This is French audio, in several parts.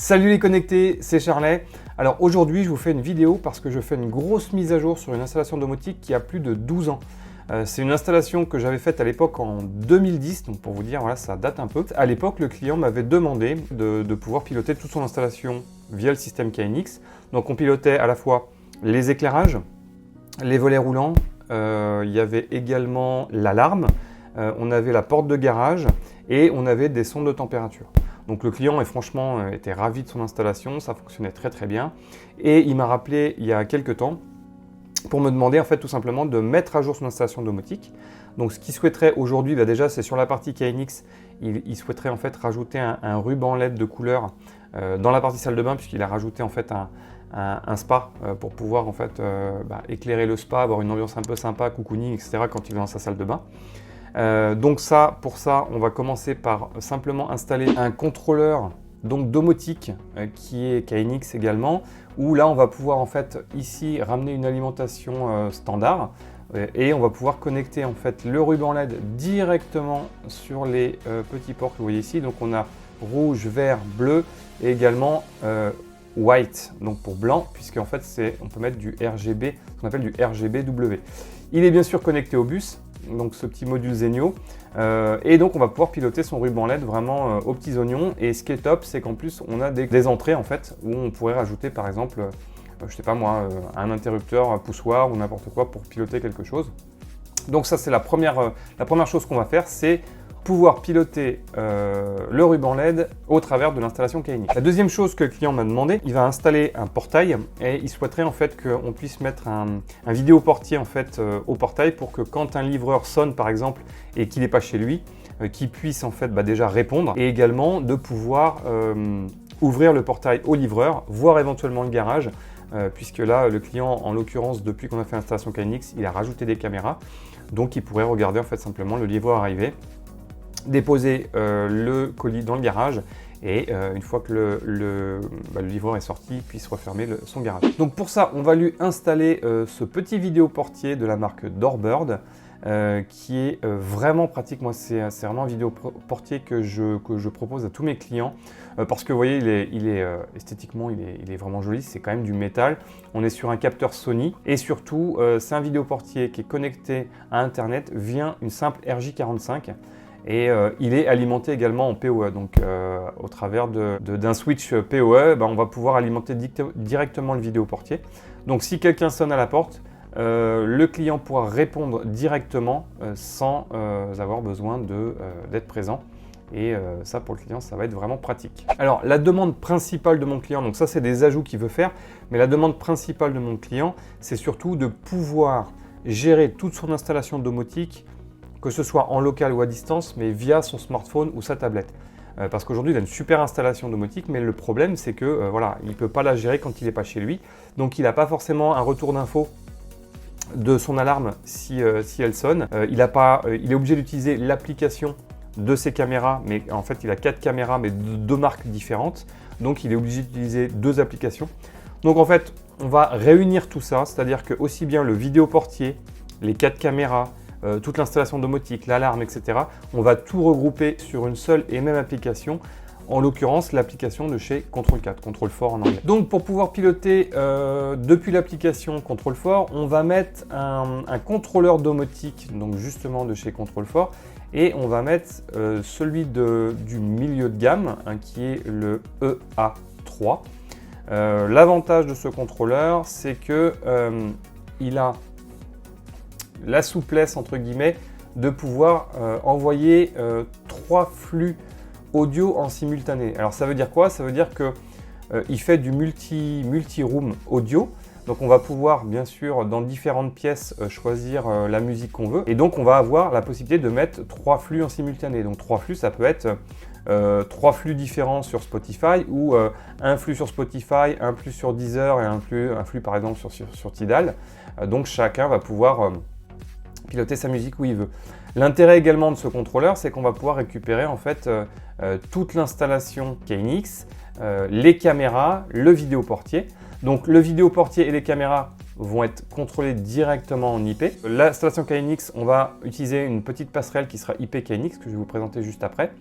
Salut les connectés, c'est Charlet. Alors aujourd'hui, je vous fais une vidéo parce que je fais une grosse mise à jour sur une installation domotique qui a plus de 12 ans. C'est une installation que j'avais faite à l'époque en 2010, donc pour vous dire, voilà, ça date un peu. À l'époque, le client m'avait demandé de pouvoir piloter toute son installation via le système KNX. Donc on pilotait à la fois les éclairages, les volets roulants, il y avait également l'alarme, on avait la porte de garage et on avait des sondes de température. Donc le client franchement était ravi de son installation, ça fonctionnait très très bien. Et il m'a rappelé il y a quelques temps pour me demander en fait tout simplement de mettre à jour son installation domotique. Donc ce qu'il souhaiterait aujourd'hui, déjà c'est sur la partie KNX, il souhaiterait en fait rajouter un ruban LED de couleur dans la partie salle de bain, puisqu'il a rajouté en fait un spa pour pouvoir en fait éclairer le spa, avoir une ambiance un peu sympa, cocooning, etc. quand il est dans sa salle de bain. Donc pour ça, on va commencer par simplement installer un contrôleur donc domotique qui est KNX également, où là on va pouvoir en fait ici ramener une alimentation standard et on va pouvoir connecter en fait le ruban LED directement sur les petits ports que vous voyez ici. Donc on a rouge, vert, bleu et également white, donc pour blanc, puisque en fait on peut mettre du RGB, ce qu'on appelle du RGBW. Il est bien sûr connecté au bus, donc ce petit module Zenio, et donc on va pouvoir piloter son ruban LED vraiment aux petits oignons. Et ce qui est top, c'est qu'en plus on a des entrées en fait où on pourrait rajouter par exemple, je sais pas moi, un interrupteur, un poussoir ou n'importe quoi pour piloter quelque chose. Donc ça c'est la première chose qu'on va faire, c'est pouvoir piloter le ruban LED au travers de l'installation KNX. La deuxième chose que le client m'a demandé, il va installer un portail et il souhaiterait en fait qu'on puisse mettre un vidéoportier en fait au portail pour que quand un livreur sonne par exemple et qu'il n'est pas chez lui, qu'il puisse en fait déjà répondre, et également de pouvoir ouvrir le portail au livreur, voire éventuellement le garage, puisque là le client en l'occurrence depuis qu'on a fait l'installation KNX, il a rajouté des caméras, donc il pourrait regarder en fait simplement le livreur arriver, déposer le colis dans le garage et une fois que le livreur est sorti, il puisse refermer son garage. Donc pour ça, on va lui installer ce petit vidéoportier de la marque Doorbird qui est vraiment pratique. Moi, c'est vraiment un vidéoportier que je propose à tous mes clients parce que vous voyez, esthétiquement, il est vraiment joli. C'est quand même du métal. On est sur un capteur Sony et surtout, c'est un vidéoportier qui est connecté à Internet via une simple RJ45. Et il est alimenté également en PoE, donc au travers d'un switch PoE, on va pouvoir alimenter directement le vidéoportier. Donc si quelqu'un sonne à la porte, le client pourra répondre directement sans avoir besoin d'être présent. Et ça pour le client, ça va être vraiment pratique. Alors la demande principale de mon client, donc ça c'est des ajouts qu'il veut faire, mais la demande principale de mon client, c'est surtout de pouvoir gérer toute son installation domotique, que ce soit en local ou à distance, mais via son smartphone ou sa tablette. Parce qu'aujourd'hui, il a une super installation domotique, mais le problème, c'est que voilà, il ne peut pas la gérer quand il n'est pas chez lui. Donc, il n'a pas forcément un retour d'info de son alarme si elle sonne. Il est obligé d'utiliser l'application de ses caméras, mais en fait, il a 4 caméras, mais de 2 marques différentes. Donc, il est obligé d'utiliser 2 applications. Donc, en fait, on va réunir tout ça, c'est-à-dire que aussi bien le vidéoportier, les 4 caméras, toute l'installation domotique, l'alarme, etc. On va tout regrouper sur une seule et même application, en l'occurrence l'application de chez Control4, Control4 en anglais. Donc pour pouvoir piloter depuis l'application Control4, on va mettre un contrôleur domotique, donc justement de chez Control4, et on va mettre celui du milieu de gamme, qui est le EA3. L'avantage de ce contrôleur, c'est que il a la souplesse entre guillemets de pouvoir envoyer 3 flux audio en simultané. Alors ça veut dire quoi? Ça veut dire que il fait du multi-room audio. Donc on va pouvoir bien sûr dans différentes pièces choisir la musique qu'on veut. Et donc on va avoir la possibilité de mettre 3 flux en simultané. Donc 3 flux, ça peut être 3 flux différents sur Spotify ou un flux sur Spotify, un flux sur Deezer et un flux par exemple sur Tidal. Donc chacun va pouvoir piloter sa musique où il veut. L'intérêt également de ce contrôleur, c'est qu'on va pouvoir récupérer en fait toute l'installation KNX, les caméras, le vidéoportier. Donc le vidéoportier et les caméras vont être contrôlés directement en IP. L'installation KNX, on va utiliser une petite passerelle qui sera IP KNX que je vais vous présenter juste après.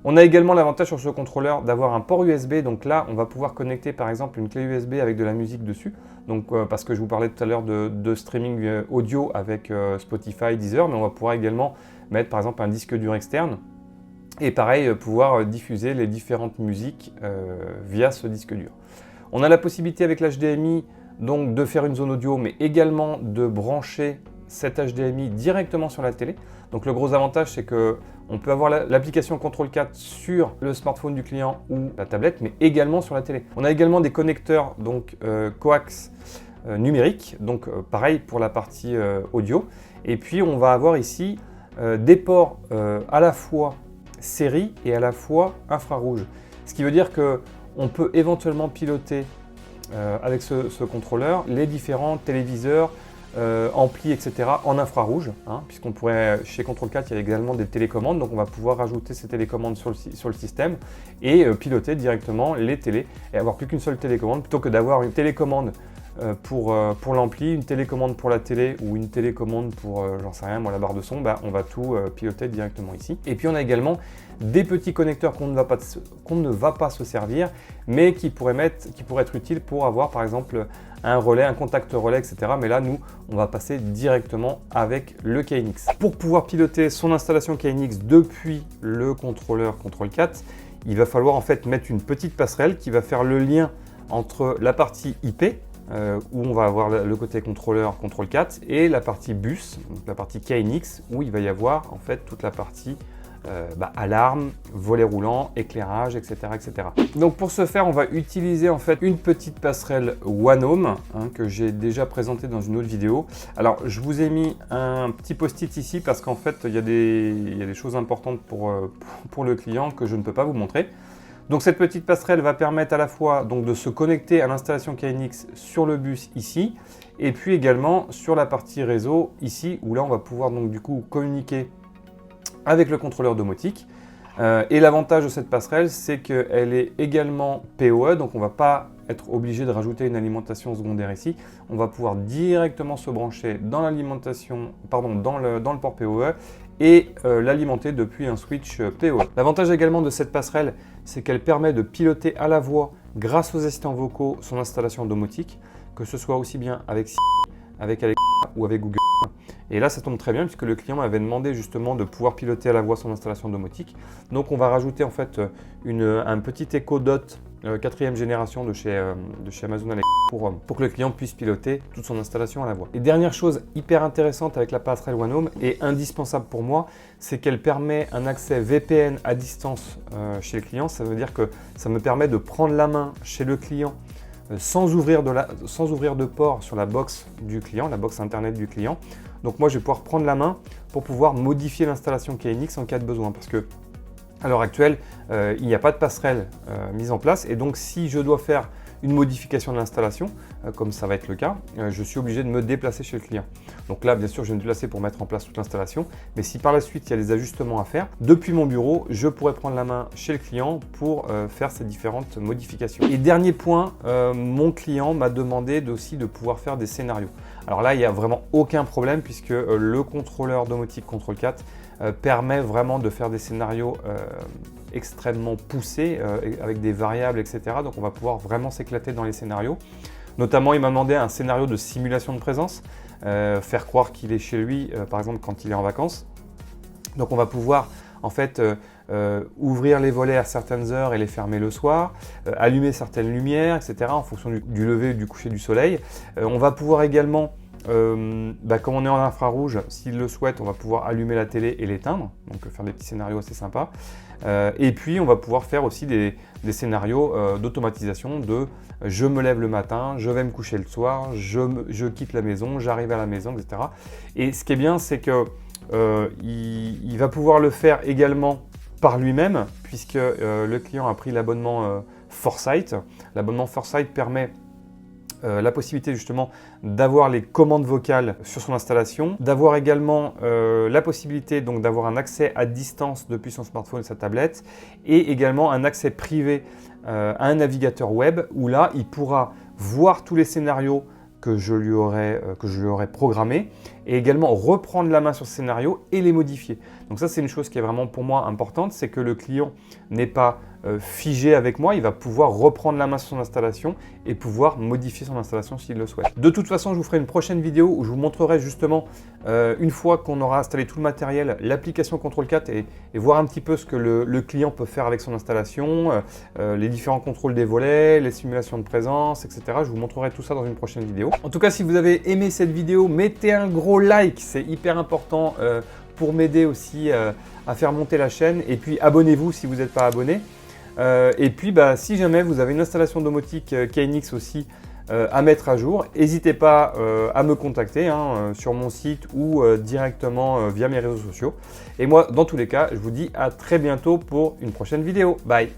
On a également l'avantage sur ce contrôleur d'avoir un port USB, donc là on va pouvoir connecter par exemple une clé USB avec de la musique dessus, donc parce que je vous parlais tout à l'heure de streaming audio avec Spotify, Deezer, mais on va pouvoir également mettre par exemple un disque dur externe et pareil pouvoir diffuser les différentes musiques via ce disque dur. On a la possibilité avec l'HDMI donc de faire une zone audio, mais également de brancher cet HDMI directement sur la télé. Donc le gros avantage, c'est qu'on peut avoir l'application Control 4 sur le smartphone du client ou la tablette, mais également sur la télé. On a également des connecteurs donc coax numériques, donc pareil pour la partie audio. Et puis on va avoir ici des ports à la fois série et à la fois infrarouge. Ce qui veut dire qu'on peut éventuellement piloter avec ce contrôleur les différents téléviseurs, ampli, etc. en infrarouge, hein, puisqu'on pourrait, chez Control 4, il y a également des télécommandes, donc on va pouvoir rajouter ces télécommandes sur le système et piloter directement les télés et avoir plus qu'une seule télécommande, plutôt que d'avoir une télécommande pour l'ampli, une télécommande pour la télé ou une télécommande pour, j'en sais rien, moi, la barre de son, bah, on va tout piloter directement ici. Et puis on a également des petits connecteurs qu'on ne va pas se servir, mais qui pourraient être utiles pour avoir par exemple un relais, un contact relais, etc. Mais là, nous, on va passer directement avec le KNX. Pour pouvoir piloter son installation KNX depuis le contrôleur Control 4, il va falloir en fait mettre une petite passerelle qui va faire le lien entre la partie IP, où on va avoir le côté contrôleur Control 4, et la partie bus, donc la partie KNX, où il va y avoir en fait toute la partie alarme, volet roulant, éclairage, etc., etc. Donc pour ce faire, on va utiliser en fait une petite passerelle OneHome hein, que j'ai déjà présentée dans une autre vidéo. Alors je vous ai mis un petit post-it ici parce qu'en fait il y a des choses importantes pour le client que je ne peux pas vous montrer. Donc cette petite passerelle va permettre à la fois donc, de se connecter à l'installation KNX sur le bus ici, et puis également sur la partie réseau ici, où là on va pouvoir donc du coup communiquer avec le contrôleur domotique. Et l'avantage de cette passerelle, c'est qu'elle est également PoE, donc on ne va pas être obligé de rajouter une alimentation secondaire ici. On va pouvoir directement se brancher dans l'alimentation, pardon, dans le port PoE et l'alimenter depuis un switch PoE. L'avantage également de cette passerelle, c'est qu'elle permet de piloter à la voix, grâce aux assistants vocaux, son installation domotique, que ce soit aussi bien avec Siri, avec Alexa ou avec Google. Et là, ça tombe très bien puisque le client m'avait demandé justement de pouvoir piloter à la voix son installation domotique. Donc, on va rajouter en fait un petit Echo Dot 4e génération de chez Amazon Alexa pour que le client puisse piloter toute son installation à la voix. Et dernière chose hyper intéressante avec la passerelle OneHome et indispensable pour moi, c'est qu'elle permet un accès VPN à distance chez le client. Ça veut dire que ça me permet de prendre la main chez le client sans ouvrir de port sur la box du client, la box internet du client. Donc moi, je vais pouvoir prendre la main pour pouvoir modifier l'installation KNX en cas de besoin. Parce que à l'heure actuelle, il n'y a pas de passerelle mise en place. Et donc, si je dois faire une modification de l'installation, comme ça va être le cas, je suis obligé de me déplacer chez le client. Donc là, bien sûr, je vais me déplacer pour mettre en place toute l'installation. Mais si par la suite, il y a des ajustements à faire, depuis mon bureau, je pourrais prendre la main chez le client pour faire ces différentes modifications. Et dernier point, mon client m'a demandé aussi de pouvoir faire des scénarios. Alors là, il n'y a vraiment aucun problème puisque le contrôleur domotique Control 4 permet vraiment de faire des scénarios extrêmement poussés avec des variables, etc. Donc on va pouvoir vraiment s'éclater dans les scénarios. Notamment, il m'a demandé un scénario de simulation de présence, faire croire qu'il est chez lui, par exemple, quand il est en vacances. Donc on va pouvoir en fait ouvrir les volets à certaines heures et les fermer le soir, allumer certaines lumières, etc. en fonction du lever ou du coucher du soleil. On va pouvoir également, comme on est en infrarouge, s'il le souhaite, on va pouvoir allumer la télé et l'éteindre, donc faire des petits scénarios assez sympas. Et puis on va pouvoir faire aussi des scénarios d'automatisation de je me lève le matin, je vais me coucher le soir, je quitte la maison, j'arrive à la maison, etc. Et ce qui est bien, c'est que il va pouvoir le faire également par lui-même, puisque le client a pris l'abonnement Foresight. L'abonnement Foresight permet la possibilité justement d'avoir les commandes vocales sur son installation, d'avoir également la possibilité donc d'avoir un accès à distance depuis son smartphone et sa tablette, et également un accès privé à un navigateur web où là il pourra voir tous les scénarios que je lui aurais programmés et également reprendre la main sur ce scénario et les modifier. Donc ça, c'est une chose qui est vraiment pour moi importante, c'est que le client n'est pas figé avec moi, il va pouvoir reprendre la main sur son installation et pouvoir modifier son installation s'il le souhaite. De toute façon, je vous ferai une prochaine vidéo où je vous montrerai justement, une fois qu'on aura installé tout le matériel, l'application Control 4 et voir un petit peu ce que le client peut faire avec son installation, les différents contrôles des volets, les simulations de présence, etc. Je vous montrerai tout ça dans une prochaine vidéo. En tout cas, si vous avez aimé cette vidéo, mettez un gros like, c'est hyper important pour m'aider aussi à faire monter la chaîne. Et puis abonnez-vous si vous n'êtes pas abonné. Et puis si jamais vous avez une installation domotique KNX aussi à mettre à jour, n'hésitez pas à me contacter sur mon site ou directement via mes réseaux sociaux. Et moi, dans tous les cas, je vous dis à très bientôt pour une prochaine vidéo. Bye!